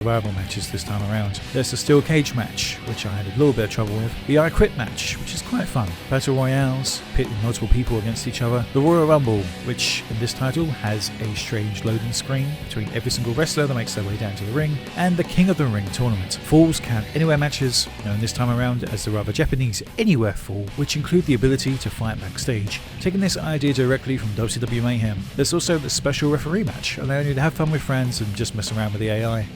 survival matches this time around. There's the steel cage match, which I had a little bit of trouble with. The I Quit match, which is quite fun. Battle royales, pitting multiple people against each other. The Royal Rumble, which in this title has a strange loading screen between every single wrestler that makes their way down to the ring. And the King of the Ring tournament. Falls count anywhere matches, known this time around as the rather Japanese Anywhere Fall, which include the ability to fight backstage. Taking this idea directly from WWF Mayhem. There's also the special referee match, allowing you to have fun with friends and just mess around with the AI.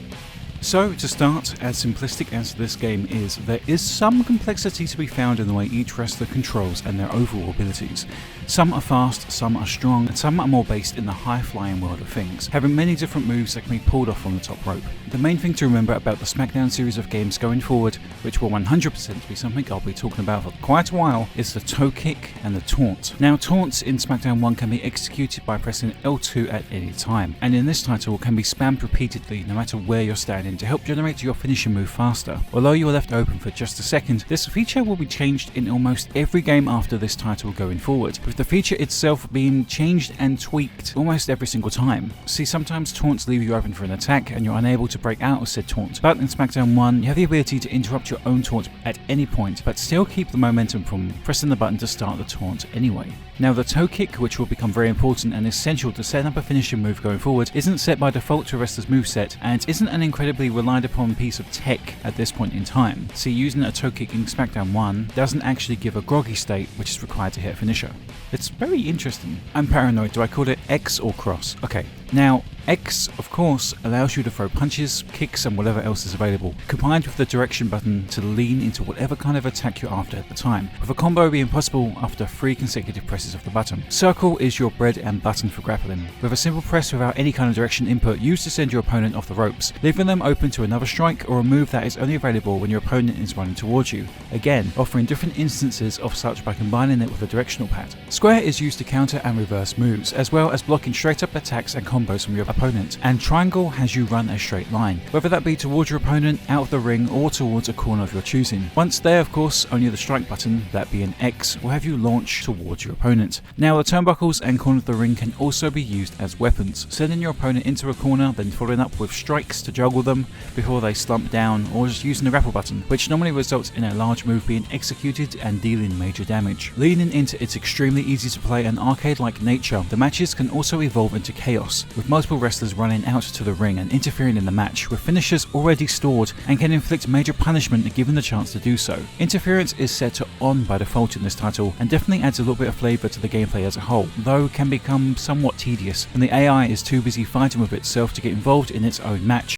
So, to start, as simplistic as this game is, there is some complexity to be found in the way each wrestler controls and their overall abilities. Some are fast, some are strong, and some are more based in the high-flying world of things, having many different moves that can be pulled off from the top rope. The main thing to remember about the SmackDown series of games going forward, which will 100% be something I'll be talking about for quite a while, is the toe kick and the taunt. Now, taunts in SmackDown 1 can be executed by pressing L2 at any time, and in this title can be spammed repeatedly no matter where you're standing to help generate your finishing move faster. Although you are left open for just a second, this feature will be changed in almost every game after this title going forward, with the feature itself being changed and tweaked almost every single time. See, sometimes taunts leave you open for an attack and you're unable to break out of said taunt, but in SmackDown 1 you have the ability to interrupt your own taunt at any point, but still keep the momentum from pressing the button to start the taunt anyway. Now, the toe kick, which will become very important and essential to set up a finishing move going forward, isn't set by default to a wrestler's moveset and isn't an incredibly relied upon piece of tech at this point in time. See, using a toe kick in SmackDown 1 doesn't actually give a groggy state which is required to hit a finisher. It's very interesting. I'm paranoid. Do I call it X or cross? Okay. Now, X, of course, allows you to throw punches, kicks and whatever else is available, combined with the direction button to lean into whatever kind of attack you're after at the time, with a combo being possible after 3 consecutive presses of the button. Circle is your bread and button for grappling, with a simple press without any kind of direction input used to send your opponent off the ropes, leaving them open to another strike or a move that is only available when your opponent is running towards you, again offering different instances of such by combining it with a directional pad. Square is used to counter and reverse moves, as well as blocking straight up attacks and combos from your opponent, and triangle has you run a straight line, whether that be towards your opponent, out of the ring, or towards a corner of your choosing. Once there, of course, only the strike button, that being X, will have you launch towards your opponent. Now, the turnbuckles and corner of the ring can also be used as weapons, sending your opponent into a corner, then following up with strikes to juggle them before they slump down, or just using the grapple button, which normally results in a large move being executed and dealing major damage. Leaning into its extremely easy to play and arcade-like nature, the matches can also evolve into chaos, with multiple wrestlers running out to the ring and interfering in the match, with finishers already stored and can inflict major punishment given the chance to do so. Interference is set to on by default in this title and definitely adds a little bit of flavour to the gameplay as a whole, though can become somewhat tedious when the AI is too busy fighting with itself to get involved in its own match.